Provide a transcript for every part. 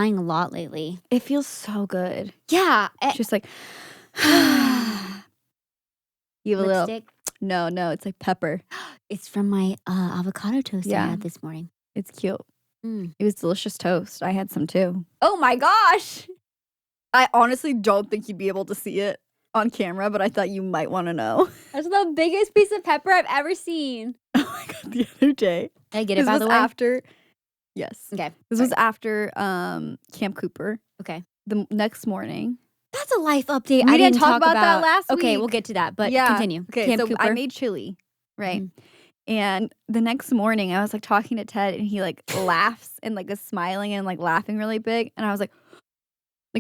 sighing a lot lately. It feels so good. Yeah. It's just like, you have a little. Lipstick. No, it's like pepper. It's from my avocado toast I had this morning. It's cute. Mm. It was delicious toast. I had some too. Oh my gosh. I honestly don't think you'd be able to see it on camera, but I thought you might want to know. That's the biggest piece of pepper I've ever seen. Oh my God, the other day. Did I get it, by the way? After, yes. Okay. This was after Camp Cooper. Okay. The next morning. That's a life update. We I didn't talk about that last week. Okay, we'll get to that, but continue. Okay, Camp so Cooper. I made chili, right? And the next morning, I was like talking to Ted, and he like laughs and like is smiling and like laughing really big, and I was like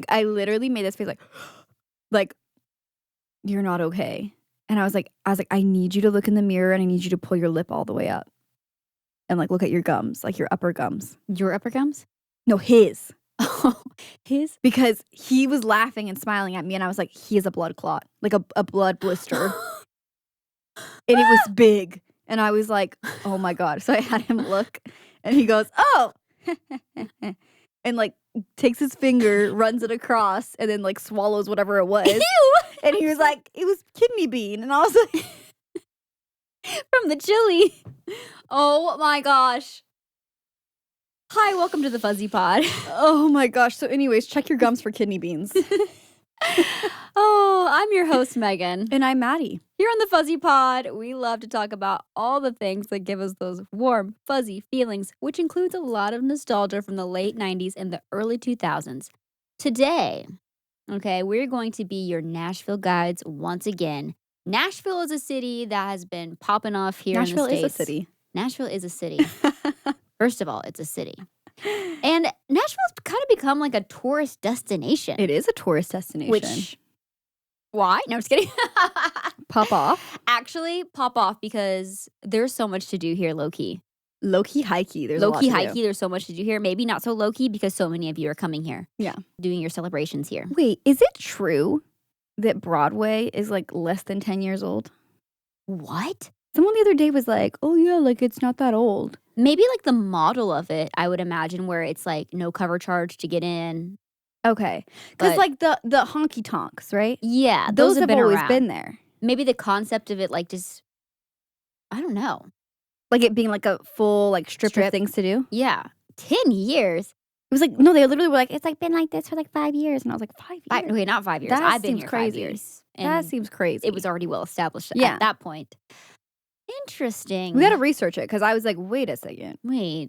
I literally made this face like you're not okay, and I was like I need you to look in the mirror and I need you to pull your lip all the way up, and like look at your gums, like your upper gums. Your upper gums? No, his. Oh, his? Because he was laughing and smiling at me, and I was like, he has a blood clot, like a blood blister. And it was big. And I was like, oh my God. So I had him look, and he goes, oh. And like takes his finger, runs it across, and then like swallows whatever it was. Ew. And he was like, it was kidney bean. And I was like, from the chili. Oh my gosh. Hi, welcome to the Fuzzy Pod. oh my gosh. So anyways, check your gums for kidney beans. Oh, I'm your host, Megan. And I'm Maddie. Here on the Fuzzy Pod, we love to talk about all the things that give us those warm, fuzzy feelings, which includes a lot of nostalgia from the late 90s and the early 2000s. Today, we're going to be your Nashville guides once again. Nashville is a city that has been popping off here in the States. Nashville is a city. Nashville is a city. First of all, it's a city. And Nashville's kind of become like a tourist destination. It is a tourist destination. Which, why? No, I'm just kidding. Pop off? Actually, pop off because there's so much to do here, low-key. Low-key, high-key. There's low-key, a lot to high-key, there's so much to do here. Maybe not so low-key because so many of you are coming here. Yeah. Doing your celebrations here. Wait, is it true that Broadway is like less than 10 years old? What? Someone the other day was like, oh yeah, like it's not that old. Maybe like the model of it, I would imagine, where it's like no cover charge to get in. Okay. Because like the honky tonks, right? Yeah. Those have always around. been there. Maybe the concept of it like just, I don't know. Like it being like a full like strip of things to do? Yeah. 10 years? It was like, no, they literally were like, it's like been like this for like 5 years. And I was like, 5 years? Okay, not 5 years. That I've been seems here crazy. 5 years. That seems crazy. It was already well established at that point. Interesting. We got to research it because I was like, wait a second. Wait.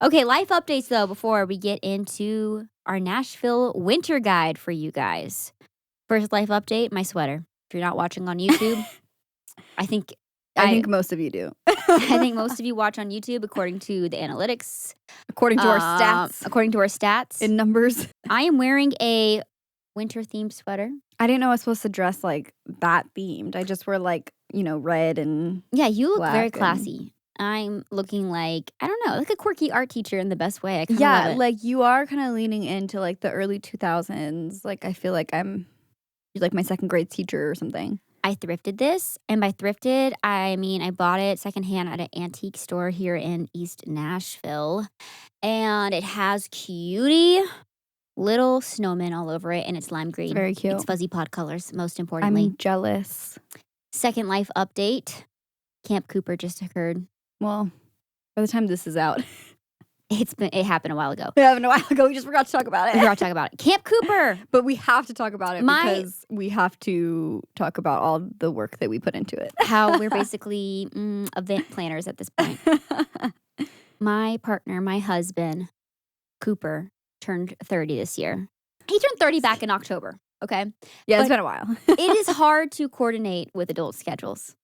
Okay, life updates though before we get into our Nashville winter guide for you guys. First life update, my sweater. If you're not watching on YouTube, I think most of you do. I think most of you watch on YouTube according to the analytics. According to our stats. According to our stats. In numbers. I am wearing a winter-themed sweater. I didn't know I was supposed to dress like that themed. I just wear like, red and yeah, you look very classy. I'm looking like, I don't know, like a quirky art teacher in the best way. I kind of love it. Like you are kind of leaning into like the early 2000s. Like I feel like you're like my second grade teacher or something. I thrifted this, and by thrifted, I mean I bought it secondhand at an antique store here in East Nashville, and it has cutie little snowmen all over it, and it's lime green. It's very cute. It's fuzzy pod colors, most importantly. I'm jealous. Second life update. Camp Cooper just occurred. Well, by the time this is out. It happened a while ago. It happened a while ago. We just forgot to talk about it. We forgot to talk about it. Camp Cooper. But we have to talk about it because we have to talk about all the work that we put into it. How we're basically event planners at this point. My partner, my husband, Cooper, turned 30 this year. He turned 30 back in October, okay? Yeah, it's been a while. It is hard to coordinate with adult schedules.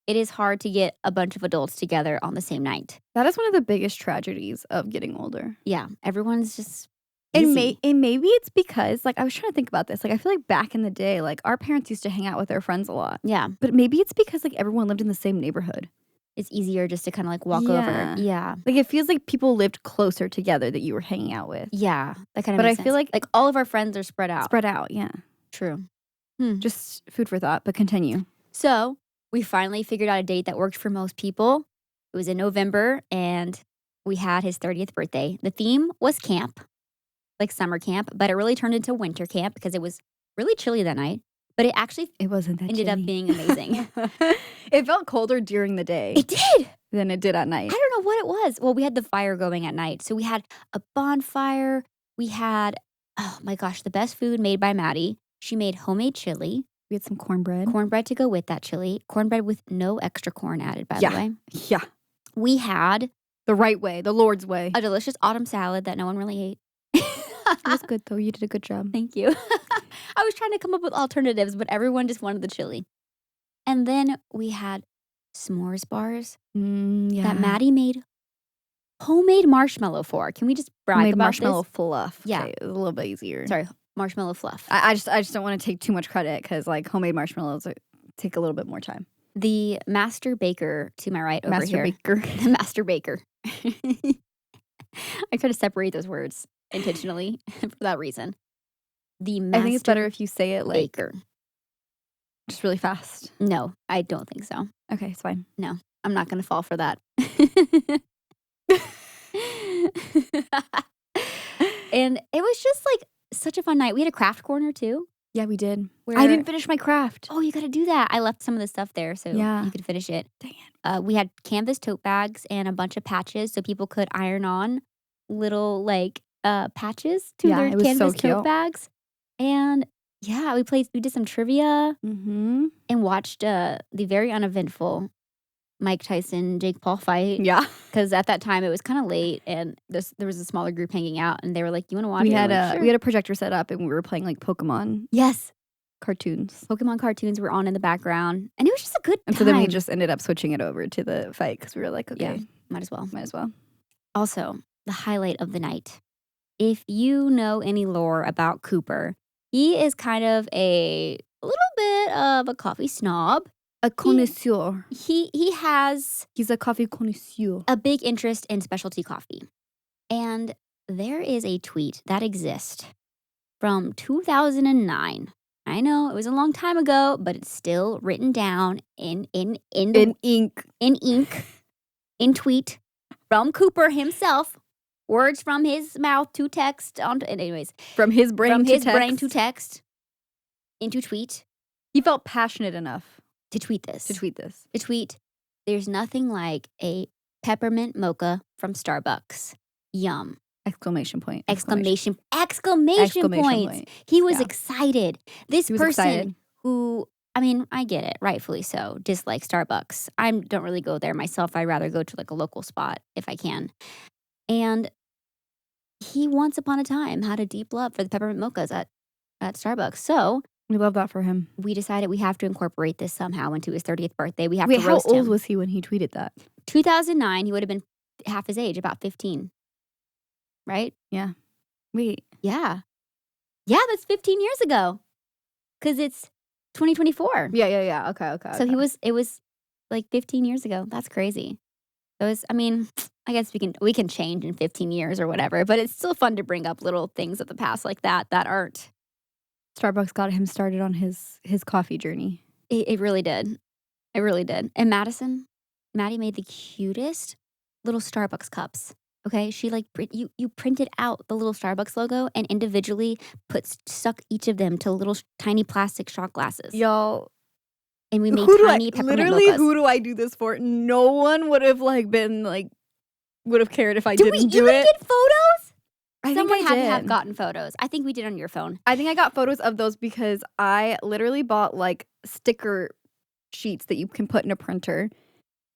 It is hard to get a bunch of adults together on the same night. That is one of the biggest tragedies of getting older. Yeah, everyone's just busy. And maybe it's because, like, I was trying to think about this. Like, I feel like back in the day, like, our parents used to hang out with their friends a lot. Yeah. But maybe it's because, like, everyone lived in the same neighborhood. It's easier just to kind of, like, walk over. Yeah. Like, it feels like people lived closer together that you were hanging out with. Yeah, that kind of makes makes sense. But I feel like all of our friends are spread out. Spread out, yeah. True. Just food for thought, but continue. So we finally figured out a date that worked for most people. It was in November, and we had his 30th birthday. The theme was camp. like summer camp, but it really turned into winter camp because it was really chilly that night. But it actually It wasn't that ended up chilly. being amazing. It felt colder during the day It did. than it did at I night. don't know what it was. Well, we had the fire going at night. So we had a bonfire. We had, oh my gosh, the best food made by Maddie. She made homemade chili, We had some cornbread. cornbread to go with that chili, cornbread with no extra corn added, by the way. Yeah. We had The right way, the Lord's way. a delicious autumn salad that no one really ate. It was good, though. You did a good job. Thank you. I was trying to come up with alternatives, but everyone just wanted the chili. And then we had s'mores bars Yeah. that Maddie made homemade marshmallow for. Can we just brag Made about marshmallow this? fluff. Yeah. Okay, it was a little bit easier. Sorry, marshmallow fluff. I just don't want to take too much credit because like homemade marshmallows take a little bit more time. The master baker to my right over Master here. baker. The master baker. I try to separate those words intentionally for that reason. The master I think it's better if you say it like baker. just really fast. No, I don't think so. Okay, it's fine. I'm not going to fall for that. And it was just like such a fun night. We had a craft corner too. Yeah, we did. Where, I didn't finish my craft. Oh, you got to do that. I left some of the stuff there so Yeah. you could finish it. Dang We had canvas tote bags and a bunch of patches so people could iron on little like patches to Yeah, their it was so canvas cute. tote bags. And yeah, we did some trivia Mm-hmm. and watched the very uneventful Mike Tyson Jake Paul fight. Yeah. Because at that time it was kind of late and there was a smaller group hanging out and they were like, "You want to watch We it?" had I'm like, a "Sure." we had a projector set up and we were playing like Pokemon Yes, cartoons. Pokemon cartoons were on in the background and it was just a good And time. so then we just ended up switching it over to the fight because we were like, okay, might as well. might as well. Also, the highlight of the night. If you know any lore about Cooper, he is kind of a little bit of a coffee snob. A connoisseur. He has He's a coffee connoisseur. a big interest in specialty coffee. And there is a tweet that exists from 2009. I know it was a long time ago, but it's still written down in In ink. in tweet from Cooper himself. Words from his mouth to text onto. Anyways, From his brain from to his text. brain to text into tweet He felt passionate enough to tweet this. to tweet this. To tweet. There's nothing like a peppermint mocha from Starbucks. Yum! Exclamation point. Exclamation points. point. He was Yeah. excited. This He was person excited. who, I mean, I get it, rightfully so, dislike Starbucks. I don't really go there myself. I'd rather go to like a local spot if I can. And he once upon a time had a deep love for the peppermint mochas at Starbucks. So We love that for him. we decided we have to incorporate this somehow into his 30th birthday. We have Wait, to how roast old him. was he when he tweeted that? 2009, he would have been half his age, about 15. Right? Wait. Yeah. Yeah, that's 15 years ago. Because it's 2024. Yeah. Okay. So it was like 15 years ago. That's crazy. It was, I mean, I guess we can change in 15 years or whatever, but it's still fun to bring up little things of the past like that aren't. Starbucks got him started on his coffee journey. It really did. It really did. And Maddie made the cutest little Starbucks cups. Okay, she like you printed out the little Starbucks logo and individually stuck each of them to little tiny plastic shot glasses. Y'all, And we made who do tiny peppermint literally mochas. who do I do this for? No one would have would have cared if I Did didn't we do even it. get photos? I Someone think had I to have did. gotten photos. I think we did on your phone. I think I got photos of those because I literally bought like sticker sheets that you can put in a printer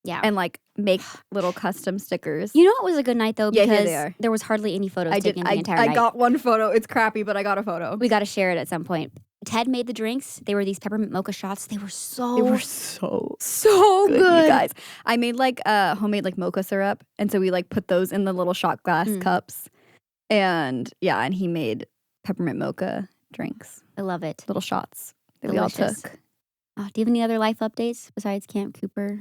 Yeah. and like make little custom stickers. You know what was a good night though? Yeah, Because here they are. there was hardly any photos I did. taken the entire night. I got one photo. It's crappy, but I got a photo. We got to share it at some point. Ted made the drinks. They were these peppermint mocha shots. They were so so good, you guys. I made like homemade like mocha syrup, and so we like put those in the little shot glass cups, and yeah, and he made peppermint mocha drinks, I love it. little shots that Delicious. we all took. Do you have any other life updates besides Camp Cooper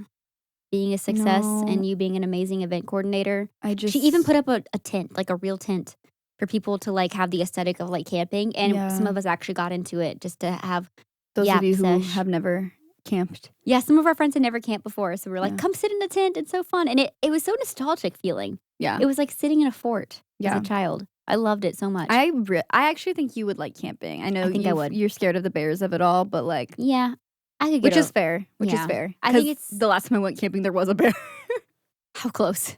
being a success No. and you being an amazing event coordinator? I just She even put up a tent, like a real tent, for people to like have the aesthetic of like camping. And Yeah. some of us actually got into it just to have. those yap of you who sesh. have never camped. Yeah, some of our friends had never camped before, so we were like, Yeah. "Come sit in a tent. It's so fun." And it was so nostalgic feeling. Yeah, It was like sitting in a fort as Yeah. a child. I loved it so much. I actually think you would like camping. I know I think I would. you're scared of the bears of it all, but like, Yeah, I could get which is over. fair. Which is Yeah. fair. I think 'Cause it's the last time I went camping, there was a bear how close.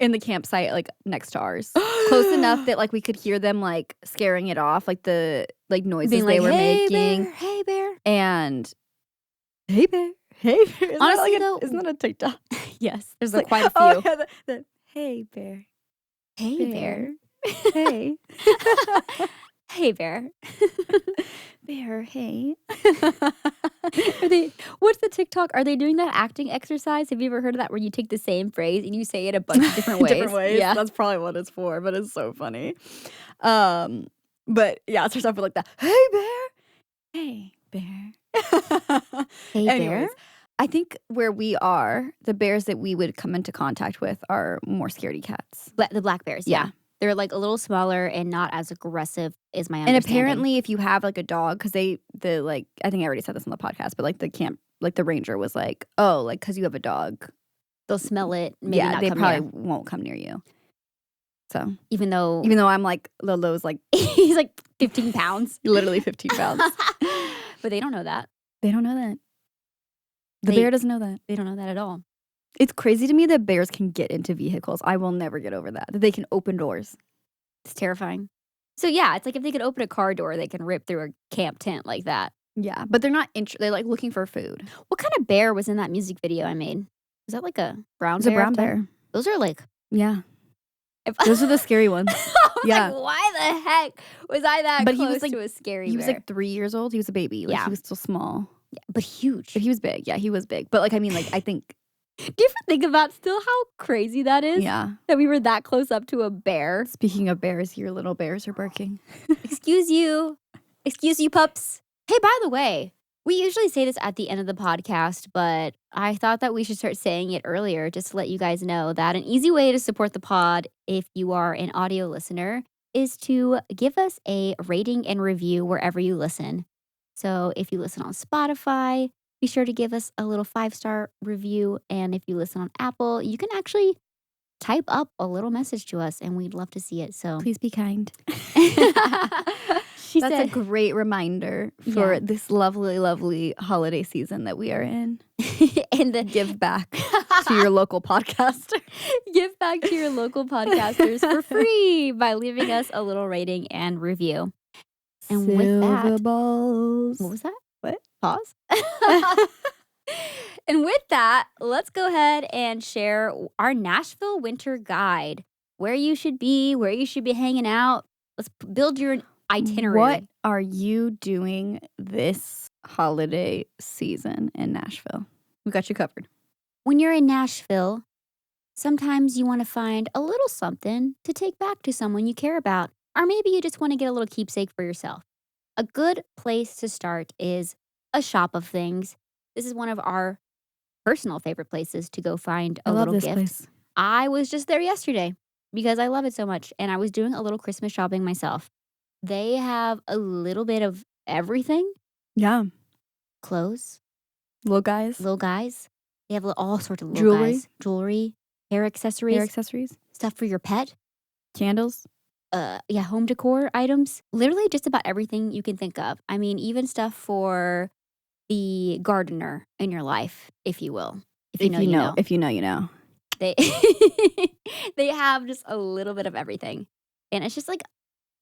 in the campsite, like next to ours, close enough that like we could hear them like scaring it off, like the like noises Being they like, were "Hey making, bear, hey bear." and hey bear, hey bear. Honestly, though, isn't that a TikTok? yes, there's It's quite a few. Oh yeah, the hey bear, Hey bear. hey Hey bear. bear, hey. What's the TikTok? Are they doing that acting exercise? Have you ever heard of that where you take the same phrase and you say it a bunch of different ways? Different ways. Yeah. That's probably what it's for, but it's so funny. But yeah, it starts off with like that. Hey bear. Hey bear. Hey bear. Anyways, I think where we are, the bears that we would come into contact with are more scaredy cats. The black bears. Yeah. They're like a little smaller and not as aggressive is my And understanding. apparently if you have like a dog, because I think I already said this on the podcast, but like the ranger was like, oh, like because you have a dog. they'll smell it. Maybe Yeah, not they come probably near. won't come near you. So Even though I'm like Lolo's like he's like 15 pounds. literally 15 pounds. But they don't know that. They don't know that. The They- bear doesn't know that. They don't know that at all. It's crazy to me that bears can get into vehicles. I will never get over that. That they can open doors. It's terrifying. So yeah, it's like if they could open a car door, they can rip through a camp tent like that. Yeah, but they're not. They're like looking for food. What kind of bear was in that music video I made? Was that like a brown It's bear? a brown up there? bear. Those are like. Yeah, If, those are the scary ones. I was Yeah. like, why the heck was I that But he close was, like- to a scary He was bear? like 3 years old. He was a baby. Like Yeah. he was still small, Yeah, but huge. but he was big. Yeah, he was big. But like I mean, like I think. Do you ever think about still how crazy that is? Yeah. That we were that close up to a bear. Speaking of bears, your little bears are barking. Excuse you. Excuse you, pups. Hey, by the way, we usually say this at the end of the podcast, but I thought that we should start saying it earlier just to let you guys know that an easy way to support the pod, if you are an audio listener, is to give us a rating and review wherever you listen. So if you listen on Spotify, be sure to give us a little 5-star review. And if you listen on Apple, you can actually type up a little message to us and we'd love to see it. So Please be kind. she That's said, a great reminder for Yeah. this lovely, lovely holiday season that we are in. and the Give back to your local podcaster. give back to your local podcasters for free by leaving us a little rating and review. And with that- Silver balls. What was that? What? Pause. And with that, let's go ahead and share our Nashville winter guide. Where you should be hanging out. Let's build your itinerary. What are you doing this holiday season in Nashville? We got you covered. When you're in Nashville, sometimes you want to find a little something to take back to someone you care about, or maybe you just want to get a little keepsake for yourself. A good place to start is a shop of things. This is one of our personal favorite places to go find a little gift. place. I was just there yesterday because I love it so much, and I was doing a little Christmas shopping myself. They have a little bit of everything. Yeah. Clothes, Little guys. little guys. They have all sorts of little Jewelry. guys. Jewelry, hair accessories, Hair accessories. stuff for your pet. Candles. Home decor items. Literally just about everything you can think of. I mean, even stuff for the gardener in your life, if you will. If you know. If you know, you know. They they have just a little bit of everything. And it's just like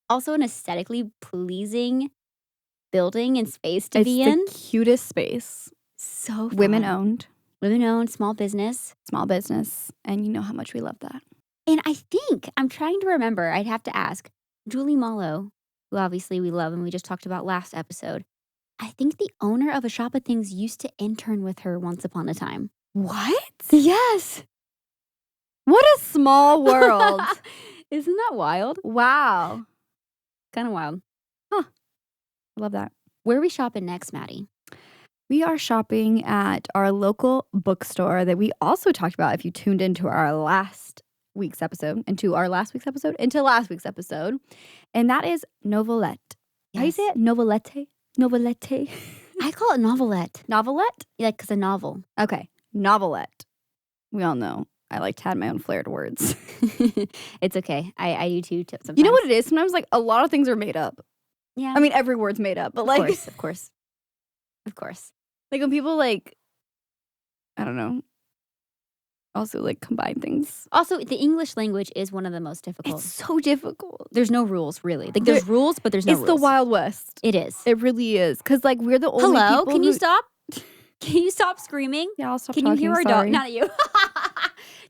also an aesthetically pleasing building and space to It's be the in. cutest space. So fun. Women owned. Women owned, small business. Small business. And you know how much we love that. And I think, I'm trying to remember, I'd have to ask, Julie Mallow, who obviously we love and we just talked about last episode, I think the owner of a shop of things used to intern with her once upon a time. What? Yes. What a small world. Isn't that wild? Wow. Kind of wild. Love that. Where are we shopping next, Maddie? We are shopping at our local bookstore that we also talked about if you tuned into our last week's episode, into last week's episode. And that is Novelette. How do you say it? Novelette? Novelette? I call it novelette. Novelette? Yeah, because a novel. Okay. Novelette. We all know I like to add my own flared words. It's okay. I do too sometimes. You know what it is? Sometimes like a lot of things are made up. Yeah. I mean, every word's made up, but Of like, course, of course. Of course. like when people like, I don't know, also like combine things. Also, the English language is one of the most difficult. It's so difficult. There's no rules, really. Like, there's rules, but there's no It's rules. the Wild West. It is. It really is. Because like we're the only Hello? people Can you who- stop? Can you stop screaming? Yeah, I'll stop Can talking. you hear our sorry. dog? Not you.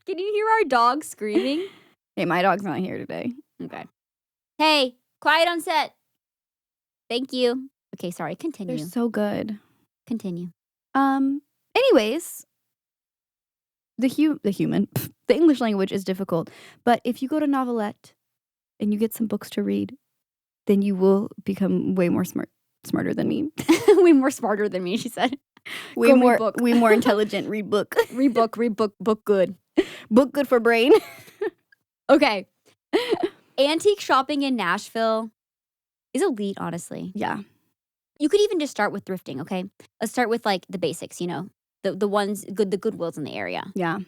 Can you hear our dog screaming? Hey, my dog's not here today. Okay. Hey, quiet on set. Thank you. Okay, sorry. Continue. They're so good. Continue. Anyways, the English language is difficult, but if you go to Novelette and you get some books to read, then you will become way more smarter than me. Way more smarter than me, she said. Way Go read more book. way more intelligent. Read book. Read book good. Book good for brain. Okay. Antique shopping in Nashville is elite, honestly. Yeah. You could even just start with thrifting, okay? Let's start with like the basics, the ones the Goodwills in the area. Yeah.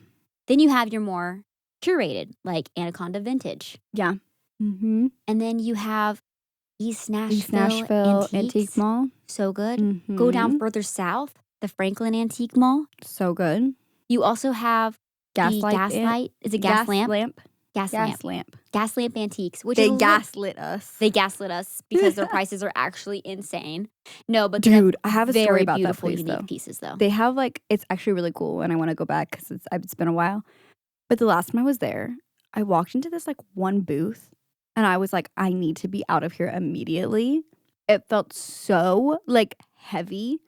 Then you have your more curated, like Anaconda Vintage. Yeah. Mm-hmm. And then you have East Nashville Antiques. Antique Mall. So good. Mm-hmm. Go down further south, the Franklin Antique Mall. So good. You also have Gaslight. Is it gas lamp? Gas lamp. Gaslamp Antiques, which They is gaslit us. They gaslit us because their prices are actually insane. No, but Dude, I have a story very about that beautiful, place unique though. pieces though. They have like, it's actually really cool and I want to go back because it's been a while. But the last time I was there, I walked into this like one booth and I was like, I need to be out of here immediately. It felt so like heavy.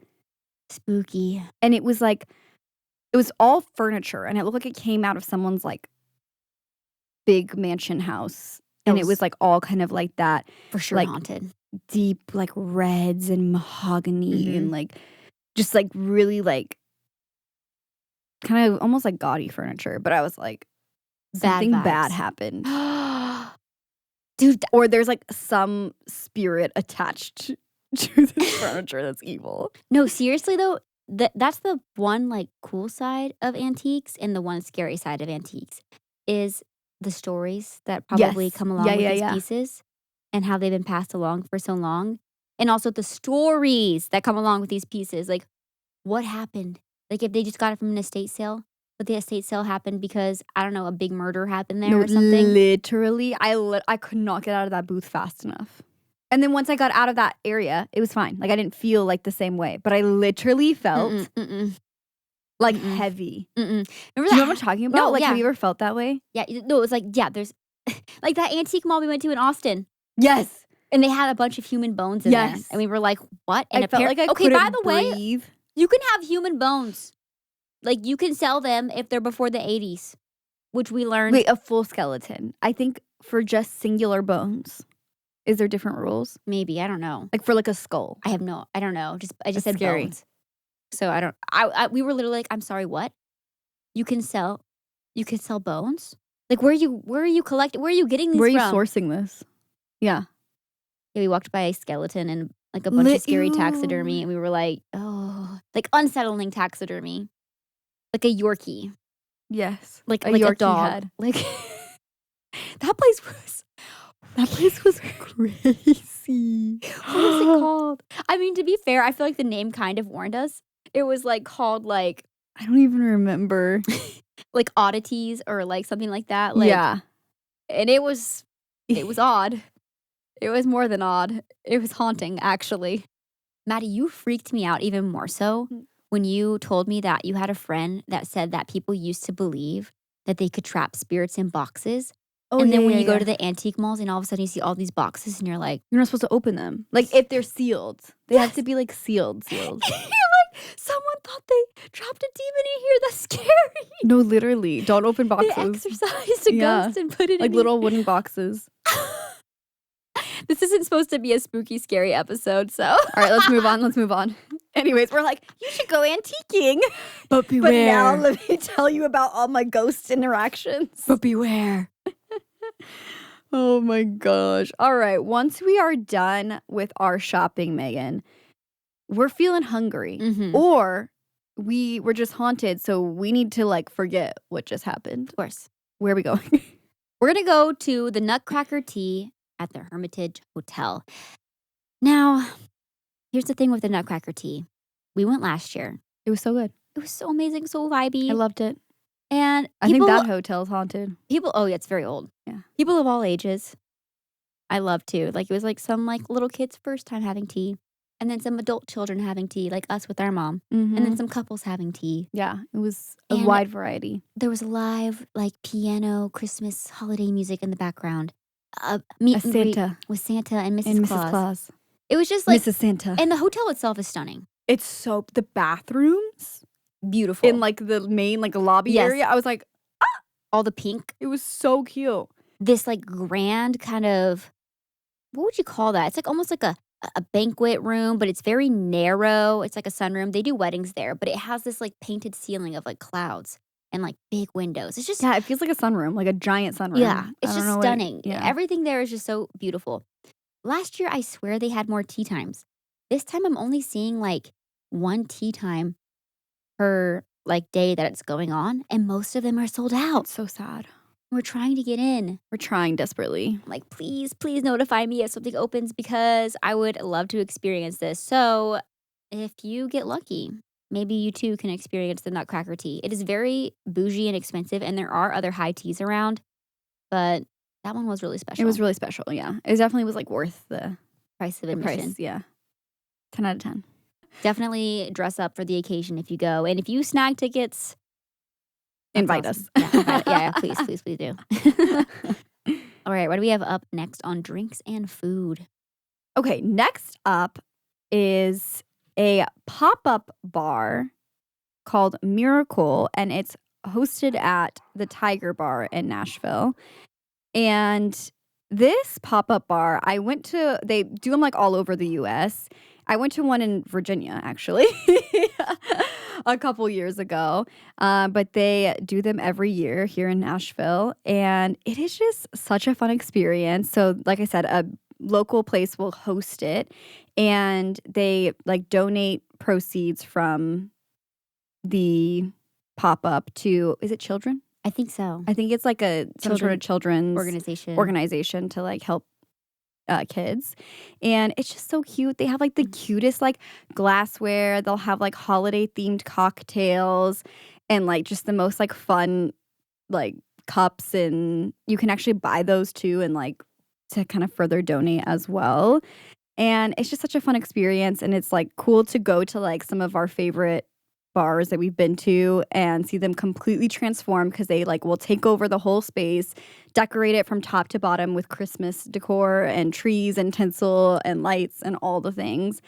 Spooky. And it was like, it was all furniture and it looked like it came out of someone's like big mansion house. And it was like all kind of like that. For sure like, haunted. Deep like reds and mahogany and like just like really like kind of almost like gaudy furniture. But I was like, something bad happened. Dude. Or there's like some spirit attached to this furniture that's evil. No, seriously though, that's the one like cool side of antiques and the one scary side of antiques is the stories that probably come along with these pieces and how they've been passed along for so long. And also the stories that come along with these pieces. Like, what happened? Like, if they just got it from an estate sale, but the estate sale happened because, I don't know, a big murder happened there or something. Literally, I could not get out of that booth fast enough. And then once I got out of that area, it was fine. Like, I didn't feel like the same way. But I literally felt like heavy. Remember Do you know what I'm talking about? No, like, yeah. have you ever felt that way? Yeah, no, it was like, yeah, there's like that antique mall we went to in Austin. Yes. And they had a bunch of human bones in there. And we were like, what? And I felt like I couldn't by the way, breathe. you can have human bones. Like, you can sell them if they're before the 80s, which we learned. Wait, a full skeleton. I think for just singular bones. Is there different rules? Maybe, I don't know. Like for like a skull. I don't know. I just That's said scary. bones. So we were literally like, I'm sorry, what? You can sell bones? Like, where are you collecting? Where are you getting these Where are you from? sourcing this? Yeah. Yeah, we walked by a skeleton and like a bunch of scary taxidermy, and we were like, oh, like unsettling taxidermy, like a Yorkie, Yes. like a a Yorkie dog. head. Like that place was crazy. What is it called? I mean, to be fair, I feel like the name kind of warned us. It was like called like I don't even remember. like oddities or like something like that. Like, yeah. and it was odd. It was more than odd. It was haunting, actually. Maddie, you freaked me out even more so when you told me that you had a friend that said that people used to believe that they could trap spirits in boxes. Oh, and then when you go to the antique malls and all of a sudden you see all these boxes and you're like, you're not supposed to open them. Like if they're sealed. They have to be like sealed. you're like, someone thought they trapped a demon in here. That's scary. No, literally. Don't open boxes. They exorcised a ghost and put it like in little wooden boxes. This isn't supposed to be a spooky, scary episode, so. All right, let's move on. Anyways, we're like, you should go antiquing. But beware. But now let me tell you about all my ghost interactions. But beware. Oh my gosh. All right, once we are done with our shopping, Megan, we're feeling hungry. Mm-hmm. Or we were just haunted, so we need to, like, forget what just happened. Of course. Where are we going? We're gonna go to the Nutcracker Tea at the Hermitage Hotel. Now, here's the thing with the Nutcracker Tea. We went last year. It was so good. It was so amazing, so I vibey. loved it. And I think that hotel's haunted. oh yeah, it's very old. Yeah. People of all ages. I love too. Like it was like some like little kids' first time having tea. And then some adult children having tea, like us with our mom. And then some couples having tea. Yeah, it was a And wide variety. there was live like piano Christmas holiday music in the background. A Meet and greet Santa with Santa and Mrs. Claus. It was just like Mrs. Santa. and the hotel itself is stunning. It's so the bathrooms Beautiful. in like the main like lobby Yes. area. I was like, all the pink. it was so cute. This like grand kind of what would you call that? It's like almost like a banquet room, but it's very narrow. It's like a sunroom. They do weddings there, but it has this like painted ceiling of like clouds and like big windows. It's just Yeah, it feels like a sunroom, like a giant sunroom. yeah, it's I don't just know stunning. yeah. Everything there is just so beautiful. Last year, I swear they had more tea times. This time, I'm only seeing like one tea time per like day that it's going on, and most of them are sold out. It's so sad. We're trying to get in. We're trying desperately. I'm like, please, please notify me if something opens because I would love to experience this. So, if you get lucky, maybe you too can experience the Nutcracker Tea. It is very bougie and expensive, and there are other high teas around, but that one was really special. It was really special, yeah. It definitely was like worth the price of admission. price, yeah. 10 out of 10. Definitely dress up for the occasion if you go. And if you snag tickets, that's Invite awesome. us. Yeah, please, please, please do. All right, what do we have up next on drinks and food? Okay, next up is a pop-up bar called Miracle, and it's hosted at the Tiger Bar in Nashville. And this pop-up bar, they do them like all over the US. I went to one in Virginia, actually, a couple years ago. But they do them every year here in Nashville. And it is just such a fun experience. So, like I said, a local place will host it. And they like donate proceeds from the pop-up to, is it children? I think so. I think it's like some sort of children's organization to like help kids. And it's just so cute. They have like the cutest like glassware. They'll have like holiday themed cocktails and like just the most like fun like cups, and you can actually buy those too and like to kind of further donate as well. And it's just such a fun experience, and it's like cool to go to like some of our favorite bars that we've been to and see them completely transform because they like will take over the whole space, decorate it from top to bottom with Christmas decor and trees and tinsel and lights and all the things.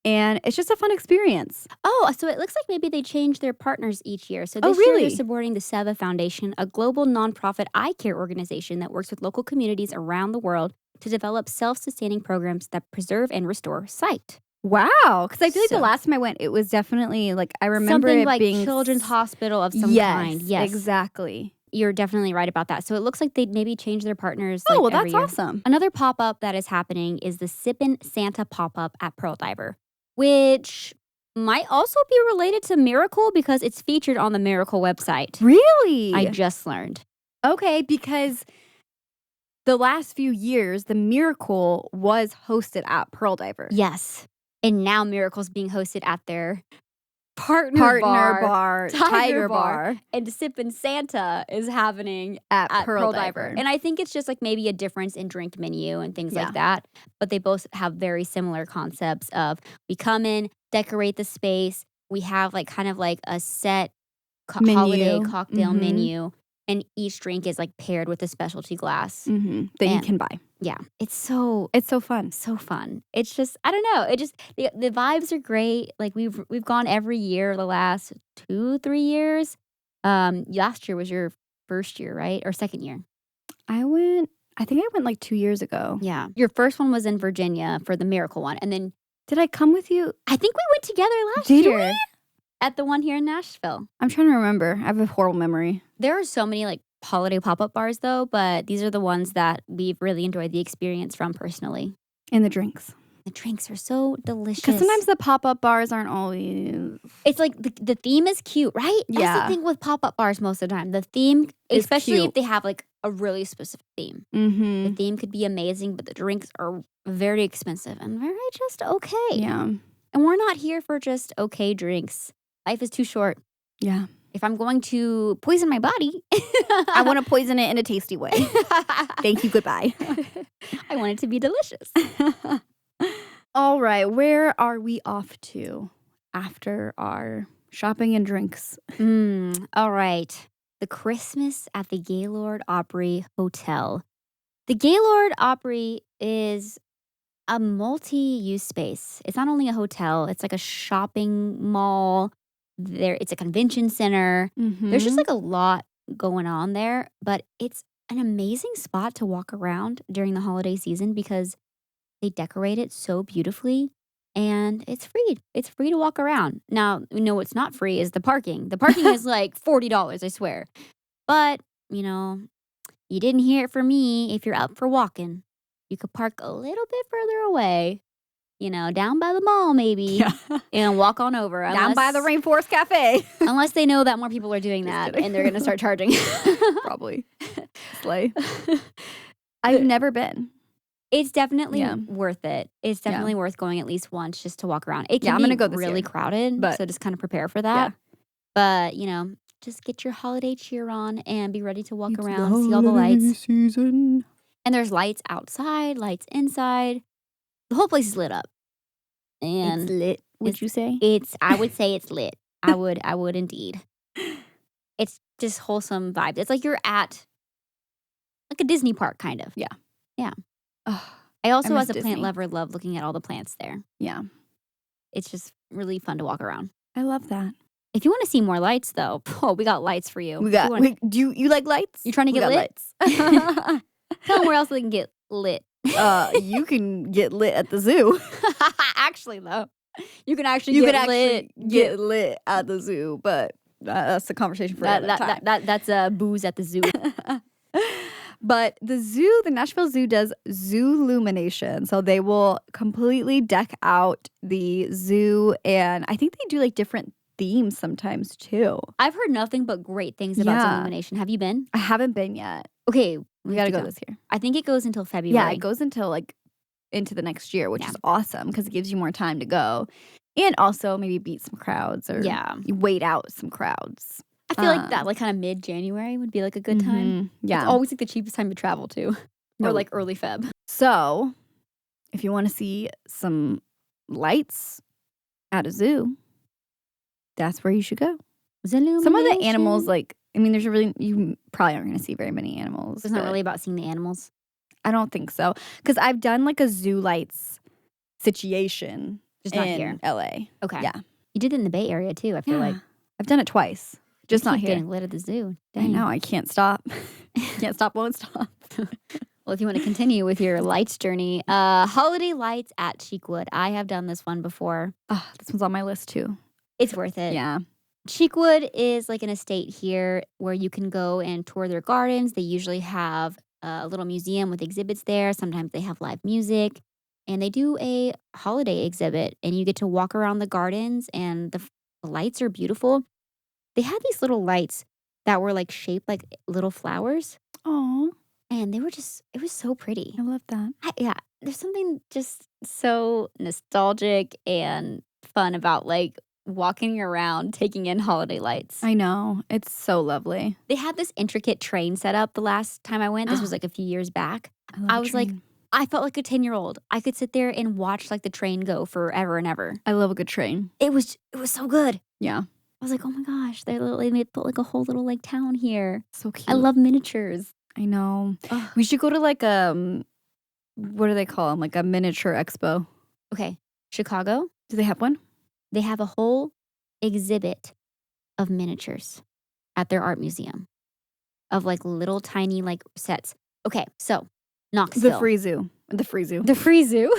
And it's just a fun experience. Oh, so it looks like maybe they change their partners each year. So Oh, this year really? they're supporting the Seva Foundation, a global nonprofit eye care organization that works with local communities around the world to develop self-sustaining programs that preserve and restore sight. Wow. Because I feel like the So- last time I went, it was definitely like, I remember Something it like being children's hospital of some yes, kind. Yes, exactly. you're definitely right about that. So it looks like they'd maybe change their partners. Oh, like, well, every that's year. awesome. Another pop-up that is happening is the Sippin' Santa pop-up at Pearl Diver, which might also be related to Miracle because it's featured on the Miracle website. Really? I just learned. Okay, because the last few years, the Miracle was hosted at Pearl Diver. Yes. And now Miracle's being hosted at their partner bar, Tiger Bar and Sippin' Santa is happening at at Pearl Diver. And I think it's just like maybe a difference in drink menu and things Yeah. like that. But they both have very similar concepts of we come in, decorate the space. We have like kind of like a set Menu. holiday cocktail Mhm. menu. And each drink is like paired with a specialty glass. that you And- can buy. Yeah. It's so fun. so fun. It's just I don't know. It just the vibes are great. Like we've gone every year the last 2-3 years. Last year was your first year, right? Or second year? I think I went like 2 years ago. Yeah. Your first one was in Virginia for the Miracle one. And then Did I come with you? I think we went together last Did year we? at the one here in Nashville. I'm trying to remember. I have a horrible memory. There are so many like holiday pop-up bars though, but these are the ones that we've really enjoyed the experience from personally. And the drinks. The drinks are so delicious. Because sometimes the pop-up bars aren't always. It's like the theme is cute, right? That's Yeah. the thing with pop-up bars most of the time. The theme, Is especially cute. if they have like a really specific theme. The Mm-hmm. theme could be amazing, but the drinks are very expensive and very just okay. Yeah. And we're not here for just okay drinks. Life is too short. Yeah. If I'm going to poison my body, I want to poison it in a tasty way. Thank you. Goodbye. I want it to be delicious. All right. Where are we off to after our shopping and drinks? All right. The Christmas at the Gaylord Opry Hotel. The Gaylord Opry is a multi-use space. It's not only a hotel, it's like a shopping mall. It's a convention center. There's just like a lot going on there, but it's an amazing spot to walk around during the holiday season because they decorate it so beautifully and it's free. It's free to walk around. Now, what's not free is the parking. The parking is like $40, I swear. But, you didn't hear it from me. If you're up for walking, you could park a little bit further away, down by the mall maybe, and walk on over. Down by the Rainforest Cafe. Unless they know that more people are doing that and they're going to start charging. Probably. Slay. I've never been. It's definitely worth it. It's definitely worth going at least once just to walk around. It can I'm be gonna go this really year, crowded, so just kind of prepare for that. But, just get your holiday cheer on and be ready to walk around, see all the lights. Season. And there's lights outside, lights inside. The whole place is lit up. And it's lit, would you say? I would say it's lit. I would indeed. It's just wholesome vibes. It's like you're at like a Disney park kind of. Yeah. Oh, I also, miss as a plant Disney. lover, love looking at all the plants there. Yeah. It's just really fun to walk around. I love that. If you want to see more lights, though, we got lights for you. Do you like lights? You trying to get lit? Lights. Tell them where else they can get lit. You can get lit at the zoo. Actually, though, you can actually get lit at the zoo, but that's a conversation for another time. That's booze at the zoo. But the Nashville Zoo does zoo-lumination. So they will completely deck out the zoo. And I think they do like different themes sometimes too. I've heard nothing but great things about zoo-lumination. Have you been? I haven't been yet. Okay. We got to go this year. I think it goes until February. Yeah, it goes until like into the next year, which is awesome because it gives you more time to go. And also maybe beat some crowds or you wait out some crowds. I feel like that, like kind of mid-January would be like a good time. Yeah. It's always like the cheapest time to travel to. Or like early Feb. So, if you want to see some lights at a zoo, that's where you should go. Some of the animals, you probably aren't going to see very many animals. It's not really about seeing the animals. I don't think so. Because I've done like a zoo lights situation just not here. LA. Okay. Yeah. You did it in the Bay Area too, I feel like. I've done it twice. Just not here. Getting lit at the zoo. Dang. I know. I can't stop. Can't stop, won't stop. Well, if you want to continue with your lights journey, holiday lights at Cheekwood. I have done this one before. Oh, this one's on my list too. It's worth it. Yeah. Cheekwood is like an estate here where you can go and tour their gardens. They usually have a little museum with exhibits there. Sometimes they have live music. And they do a holiday exhibit. And you get to walk around the gardens and the lights are beautiful. They had these little lights that were like shaped like little flowers. Aww. And it was so pretty. I love that. There's something just so nostalgic and fun about like walking around taking in holiday lights. I know. It's so lovely. They had this intricate train set up the last time I went. This was like a few years back. I was like, I felt like a 10-year-old. I could sit there and watch like the train go forever and ever. I love a good train. It was so good. Yeah. I was like, oh my gosh, they put like a whole little like town here. So cute. I love miniatures. I know. We should go to like what do they call them? Like a miniature expo. Okay. Chicago. Do they have one? They have a whole exhibit of miniatures at their art museum of like little tiny like sets. Okay. So Knoxville. The free zoo. The free zoo. The free zoo.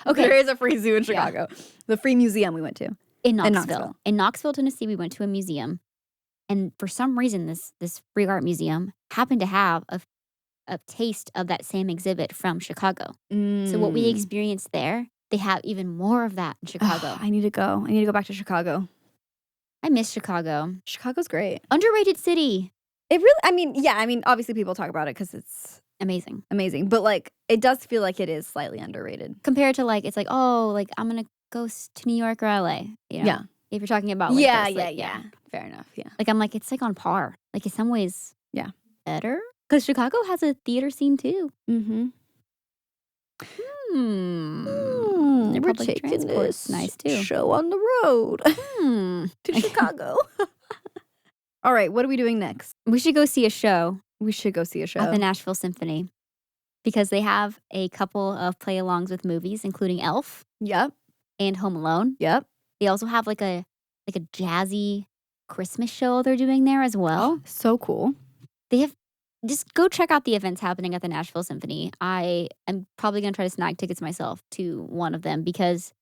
Okay. There is a free zoo in Chicago. Yeah. The free museum we went to. In Knoxville, Tennessee, we went to a museum. And for some reason, this free art museum happened to have a taste of that same exhibit from Chicago. So what we Mm. experienced there, they have even more of that in Chicago. I need to go. I need to go back to Chicago. I miss Chicago. Chicago's great. Underrated city. It really, I mean, obviously people talk about it because it's Amazing. amazing, but like it does feel like it is slightly underrated. Compared to like, it's like, oh, like I'm going to go to New York or LA. You know? Yeah. If you're talking about like Yeah, this, like, yeah. Fair enough. Yeah. Like I'm like, it's like on par. Like in some ways, Yeah. better. Because Chicago has a theater scene too. Mm-hmm. We're Public taking transport's this nice too. show on the road to Chicago. All right, what are we doing next? We should go see a show We should go see a show. at the Nashville Symphony because they have a couple of play-alongs with movies, including Elf Yep. and Home Alone. Yep. They also have like a jazzy Christmas show they're doing there as well. So cool. They have just go check out the events happening at the Nashville Symphony. I am probably going to try to snag tickets myself to one of them because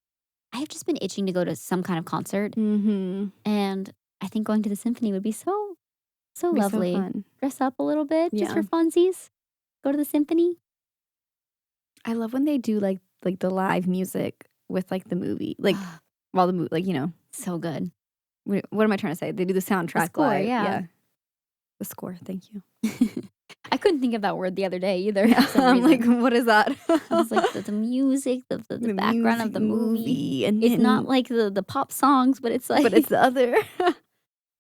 I have just been itching to go to some kind of concert. Mm-hmm. And I think going to the symphony would be so lovely. So fun. Dress up a little bit just Yeah. for funsies. Go to the symphony. I love when they do like the live music with like the movie, like while the movie, like, you know, So good. what am I trying to say? They do the soundtrack score, live. yeah. The score. Thank you. I couldn't think of that word the other day either. For some I'm like, reason. what is that? I was like the music, the background of the movie. and It's not like the pop songs, but it's like but it's the other.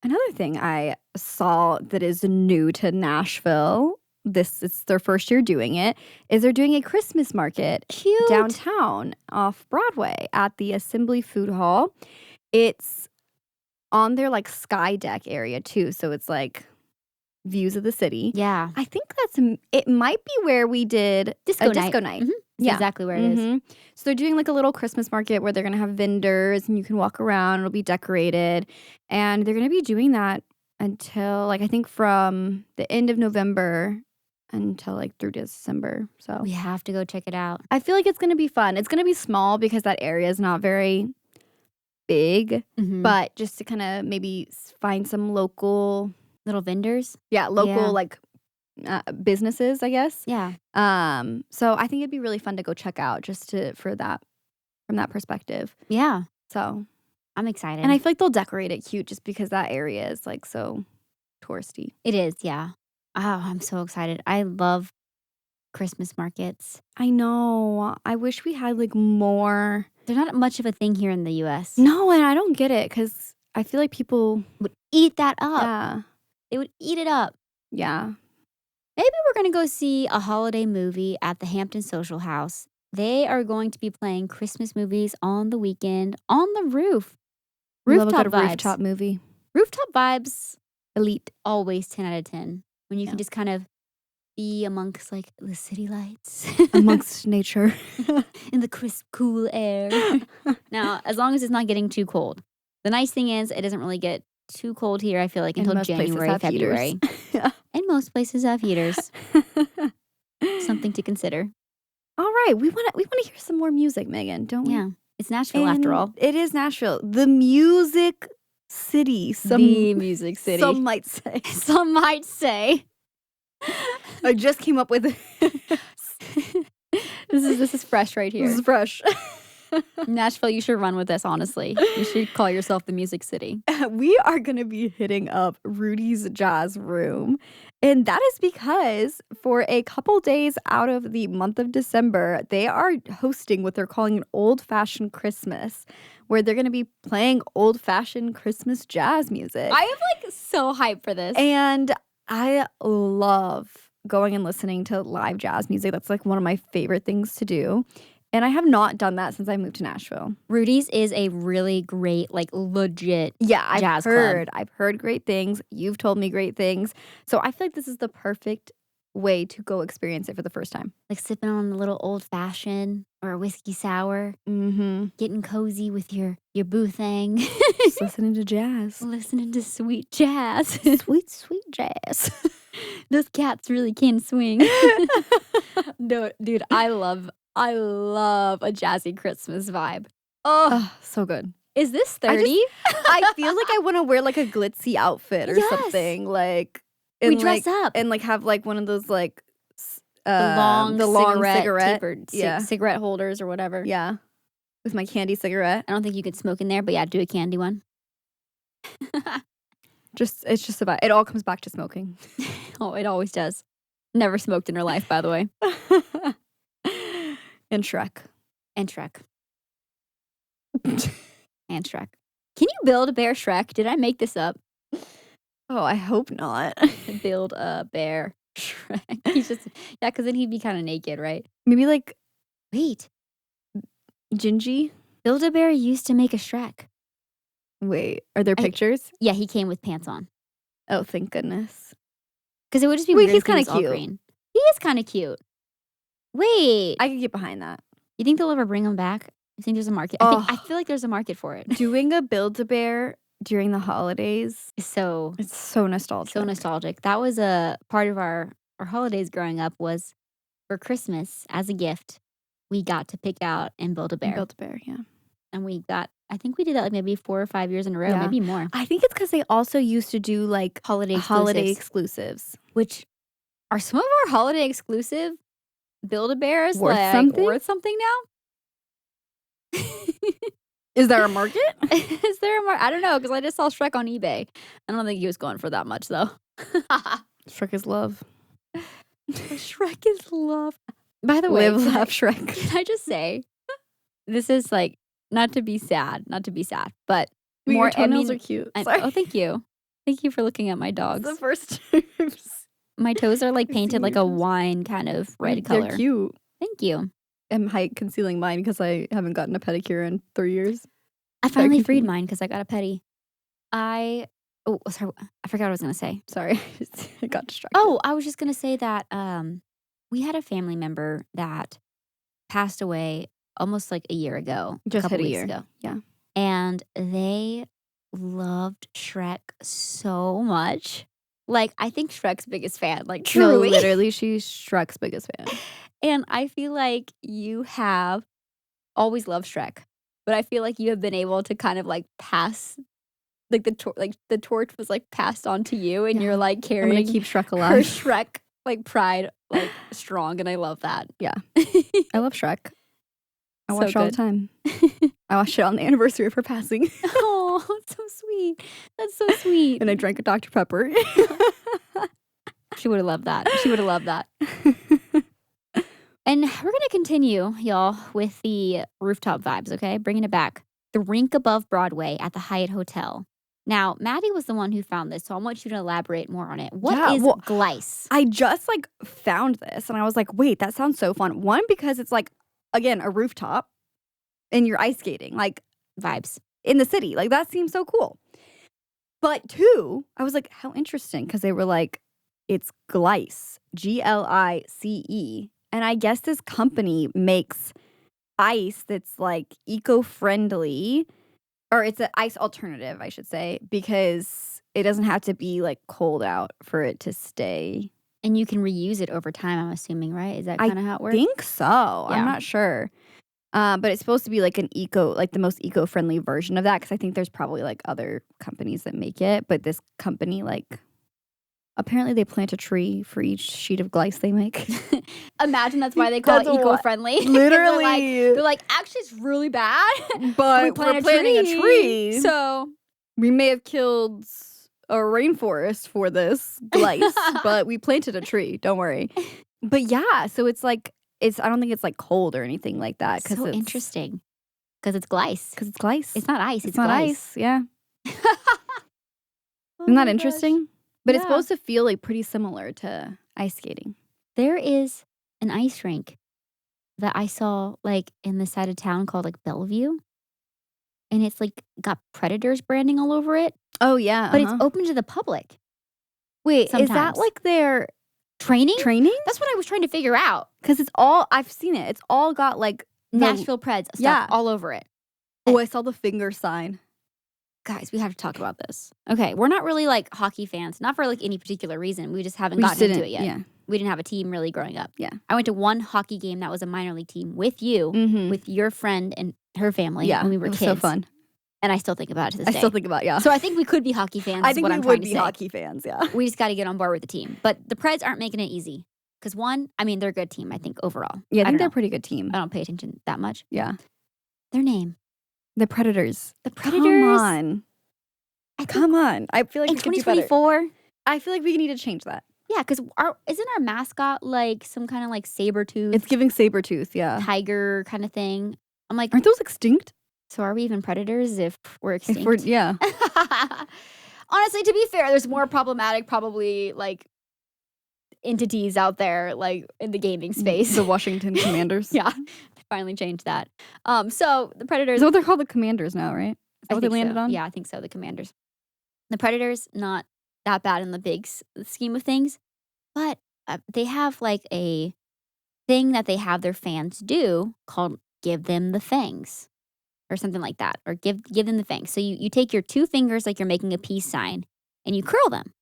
Another thing I saw that is new to Nashville, it's their first year doing it, is they're doing a Christmas market cute downtown off Broadway at the Assembly Food Hall. It's on their like sky deck area too, so it's like views of the city. Yeah, I think it might be where we did disco a disco night. Mhm. That's exactly where it is. Mhm. So they're doing like a little Christmas market where they're going to have vendors and you can walk around. It'll be decorated. And they're going to be doing that until like I think from the end of November until like through December. So We have to go check it out. I feel like it's going to be fun. It's going to be small because that area is not very big, Mhm. but just to kind of maybe find some local, Little vendors. local Yeah. like businesses, I guess. Yeah, So I think it'd be really fun to go check out just from that perspective. yeah. So, I'm excited. and I feel like they'll decorate it cute just because that area is like so touristy. It is, yeah. Oh, I'm so excited. I love Christmas markets. I know. I wish we had like more. They're not much of a thing here in the US. No, and I don't get it because I feel like people. Would eat that up. Yeah. They would eat it up. Yeah. Maybe we're going to go see a holiday movie at the Hampton Social House. They are going to be playing Christmas movies on the weekend on the roof. We love a Rooftop good vibes. rooftop movie. Rooftop vibes, Elite. always 10 out of 10. When you Yeah. can just kind of be amongst like the city lights. Amongst nature. in the crisp, cool air. Now, as long as it's not getting too cold. The nice thing is it doesn't really get too cold here, I feel like, And until most places January, have heaters. February. Yeah. And most places have heaters. Something to consider. All right, we want to hear some more music, Megan, don't we? Yeah. It's Nashville after all. It is Nashville, the music city. The music city. Some might say. Some might say. I just came up with This is fresh right This here. is fresh. Nashville, you should run with this, honestly. You should call yourself the music city. We are going to be hitting up Rudy's Jazz Room. And that is because for a couple days out of the month of December, they are hosting what they're calling an old-fashioned Christmas, where they're going to be playing old-fashioned Christmas jazz music. I am like so hyped for this. And I love going and listening to live jazz music. That's like one of my favorite things to do. And I have not done that since I moved to Nashville. Rudy's is a really great, like legit Yeah, jazz club. I've heard great things. You've told me great things. So I feel like this is the perfect way to go experience it for the first time. Like sipping on a little old fashioned or a whiskey sour, Mm-hmm. getting cozy with your boo thing, Just listening to jazz. listening to sweet jazz. Sweet, sweet jazz. Those cats really can swing. No, dude, I love a jazzy Christmas vibe. Oh, Oh, so good. is this I 30? I feel like I want to wear like a glitzy outfit or Yes. something. Like, We and, dress like, up. and like have like one of those like the long cigarette. Tapered cigarette holders or whatever. Yeah. With my candy cigarette. I don't think you could smoke in there, but yeah, do a candy one. It's just about, it all comes back to smoking. Oh, it always does. Never smoked in her life, by the way. And Shrek. And Shrek. And Shrek. Can you build a bear Shrek? Did I make this up? Oh, I hope not. Build a bear Shrek. He's just, yeah, because then he'd be kind of naked, right? Maybe like, wait, Gingy? Build-A-Bear used to make a Shrek. Wait, are there pictures? Yeah, he came with pants on. Oh, thank goodness. Because it would just be Wait, weird he's if he was kinda all cute. green. He is kind of cute. Wait, I can get behind that. you think they'll ever bring him back? You think there's a market? I feel like there's a market for it. Doing a Build-A-Bear during the holidays, It's so nostalgic. so nostalgic. That was a part of our holidays growing up. Was for Christmas as a gift, we got to pick out and build a bear. Build-A-Bear, yeah. And I think we did that like maybe 4 or 5 years in a row, Yeah. maybe more. I think it's because they also used to do like Holiday exclusives. Which are some of our holiday exclusive Build-A-Bears Worth like something? worth something now? Is there a market? Is there a market? I don't know, because I just saw Shrek on eBay. I don't think he was going for that much though. Shrek is love. Shrek is love. By the way, Live, laugh, Shrek. can I just say, this is like not to be sad, but Your more. toenails are cute. Sorry. Oh, thank you for looking at my dogs. The first times. My toes are like I've painted seen like your a toes. wine kind of red color. They're cute. Thank you. I'm height concealing mine because I haven't gotten a pedicure in 3 years. I finally freed continue. mine because I got a petty. Sorry, I forgot what I was gonna say. Sorry, I got distracted. Oh, I was just gonna say that we had a family member that passed away almost like a year ago. Just a couple hit a weeks year. ago. Yeah. And they loved Shrek so much. Like, I think Shrek's biggest fan. Like, truly. No, literally, she's Shrek's biggest fan. And I feel like you have always loved Shrek, but I feel like you have been able to kind of like pass, like the torch was like passed on to you, and you're like I'm carrying gonna keep Shrek her alive. Shrek like pride like strong, and I love that. Yeah. I love Shrek. I So watch it all the good. time. I watched it on the anniversary of her passing. Oh, that's so sweet. That's so sweet. And I drank a Dr. Pepper. She would have loved that. She would have loved that. And we're going to continue, y'all, with the rooftop vibes, okay? Bringing it back. The rink above Broadway at the Hyatt Hotel. Now, Maddie was the one who found this, so I want you to elaborate more on it. What is Gleiss? I just like found this and I was like, wait, that sounds so fun. One, because it's like, again, a rooftop and you're ice skating, like Vibes. in the city. Like that seems so cool. But two, I was like, how interesting, because they were like, it's Gleiss, Glice. And I guess this company makes ice that's like eco-friendly, or it's an ice alternative, I should say, because it doesn't have to be like cold out for it to stay. And you can reuse it over time, I'm assuming, right? Is that kind of how it works? I think so. Yeah. I'm not sure. But it's supposed to be like the most eco-friendly version of that, because I think there's probably like other companies that make it. But this company, like, apparently they plant a tree for each sheet of Gleiss they make. Imagine that's why they call it That's eco-friendly. 'Cause Literally. they're like, actually, it's really bad. But We we're planting a tree. So We may have killed a rainforest for this Gleiss, but we planted a tree. Don't worry. But yeah, so it's like, I don't think it's like cold or anything like that. That's so interesting. Because it's Gleiss. Because it's Gleiss. It's not ice. It's not Gleiss. ice. Yeah. Oh Isn't that my interesting? But it's Yeah. supposed to feel like pretty similar to ice skating. There is an ice rink that I saw like in the side of town called like Bellevue. And it's like got Predators branding all over it. Oh, yeah. But it's open to the public. Wait, is that sometimes. like their Training? training? That's what I was trying to figure out. Because it's all, I've seen it. It's all got like, Nashville Preds stuff Yeah. all over it. oh, I saw the finger sign. Guys, we have to talk about this. Okay, we're not really like hockey fans, not for like any particular reason. We just haven't We just gotten into didn't- it yet. Yeah. We didn't have a team really growing up. Yeah. I went to one hockey game that was a minor league team with you, Mm-hmm. with your friend and her family Yeah. when we were it was kids. so fun. And I still think about it to this I day. still think about, yeah. So I think we could be hockey fans. I is think what we I'm would trying be to say. hockey fans, yeah. We just got to get on board with the team. But the Preds aren't making it easy Because one, I mean, they're a good team, I think, overall. Yeah, I think don't they're know. a pretty good team. I don't pay attention that much. Yeah. Their name. The Predators. The Predators. Come on. Come on. I feel like In we could do better. 2024. I feel like we need to change that. Yeah, because isn't our mascot like some kind of like saber-tooth? It's giving saber-tooth, yeah. Tiger kind of thing. I'm like, aren't those extinct? So are we even predators if we're extinct? Yeah. Honestly, to be fair, there's more problematic probably like entities out there like in the gaming space. The Washington Commanders. Yeah. Finally changed that. So the Predators. Is that what they're called, the Commanders now, right? Is that what they landed on? Yeah, I think so. The Commanders. The Predators, not that bad in the big scheme of things, but they have like a thing that they have their fans do called "Give Them the Fangs," or something like that, or give them the fangs. So you take your two fingers like you're making a peace sign, and you curl them.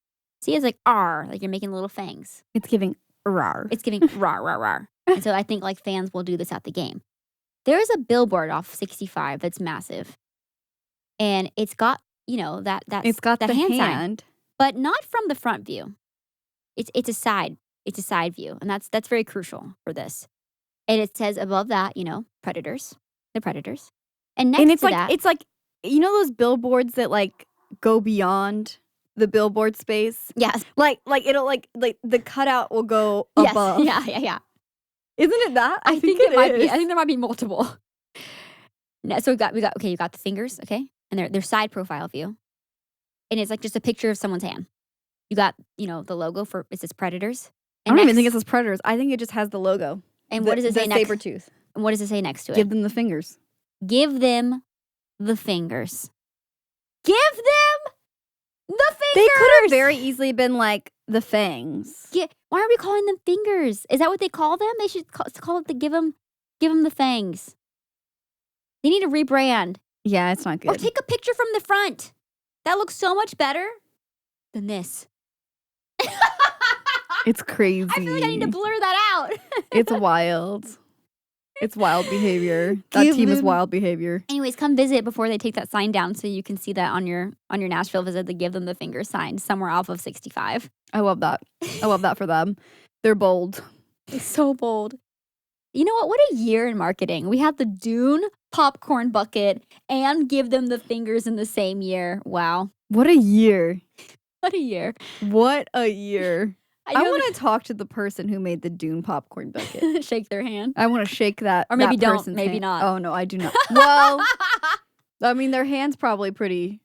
See, it's like "R," like you're making little fangs. It's giving rar. It's giving rar rar rar. And so I think like fans will do this at the game. There is a billboard off 65 that's massive, and it's got that it's got that the hand hand, sign, but not from the front view. It's a side view, and that's very crucial for this. And it says above that, Predators, the Predators, and next it's to like that, it's like those billboards that like go beyond the billboard space. Yes, like it'll like the cutout will go above. Yeah. Isn't it that? I think it might be. I think there might be multiple. So you got the fingers, okay, and their side profile view, and it's like just a picture of someone's hand. You got the logo for it says Predators. And I don't even think it says Predators. I think it just has the logo. And what does it say next? Saber-tooth. And what does it say next to it? Give them the fingers. Give them the fingers. Give them the fingers. They could have very easily been like the fangs. Why are we calling them fingers? Is that what they call them? They should call it the give them the fangs. They need to rebrand. Yeah, it's not good. Or take a picture from the front. That looks so much better than this. It's crazy. I feel like I need to blur that out. It's wild. It's wild behavior. That team is wild behavior. Anyways, come visit before they take that sign down so you can see that on your Nashville visit, the Give Them the Finger sign somewhere off of 65. I love that. I love that for them. They're bold. It's so bold. You know what? What a year in marketing. We had the Dune popcorn bucket and Give Them the Fingers in the same year. Wow. What a year. What a year. What a year. I want to talk to the person who made the Dune popcorn bucket. Shake their hand. I want to shake that. Or maybe that don't. person's Maybe hand. not. Oh, no, I do not. Well, I mean, their hand's probably pretty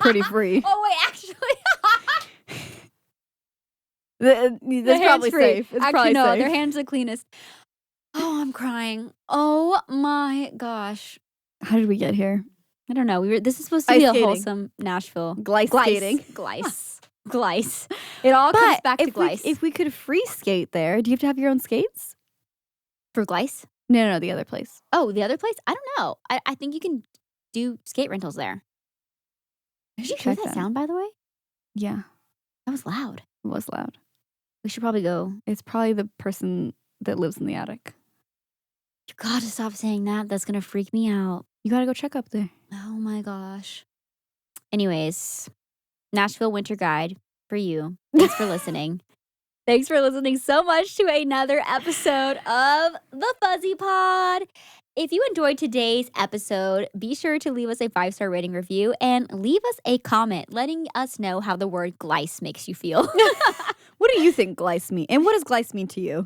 free. Oh, wait, actually. That's probably safe. It's actually, probably no, safe. their hands are the cleanest. Oh, I'm crying. Oh, my gosh. How did we get here? I don't know. This is supposed to be Ice a skating. wholesome Nashville. Glice skating. Glice. It all comes back to Glice. If we could free skate there, do you have to have your own skates? For Glice? No, the other place. Oh, the other place? I don't know. I think you can do skate rentals there. Did you hear that sound, by the way? Yeah. That was loud. It was loud. We should probably go. It's probably the person that lives in the attic. You gotta stop saying that. That's gonna freak me out. You gotta go check up there. Oh my gosh. Anyways, Nashville Winter Guide for you. Thanks for listening. Thanks for listening so much to another episode of The Fuzzy Pod. If you enjoyed today's episode, be sure to leave us a 5-star rating review and leave us a comment letting us know how the word glice makes you feel. What do you think glice mean? And what does glice mean to you?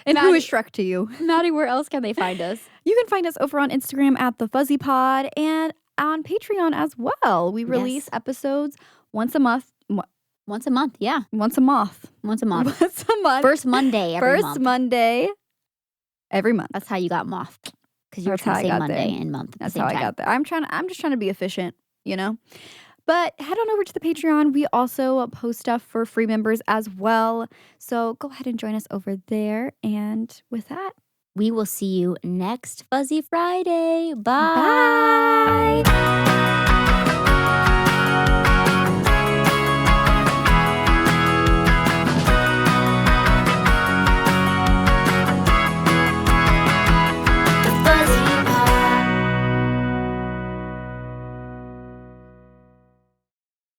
And Maddie, who is Shrek to you? Maddie, where else can they find us? You can find us over on Instagram at The Fuzzy Pod and on Patreon as well. We release episodes once a month. Once a month, yeah. Once a month. Once a month. Once a month. First Monday every month. First Monday every month. That's how you got mouthed. Because you were That's trying to how say I got Monday there. and month at That's the same how time. I got there. I'm just trying to be efficient, But head on over to the Patreon. We also post stuff for free members as well. So go ahead and join us over there. And with that, we will see you next Fuzzy Friday. Bye.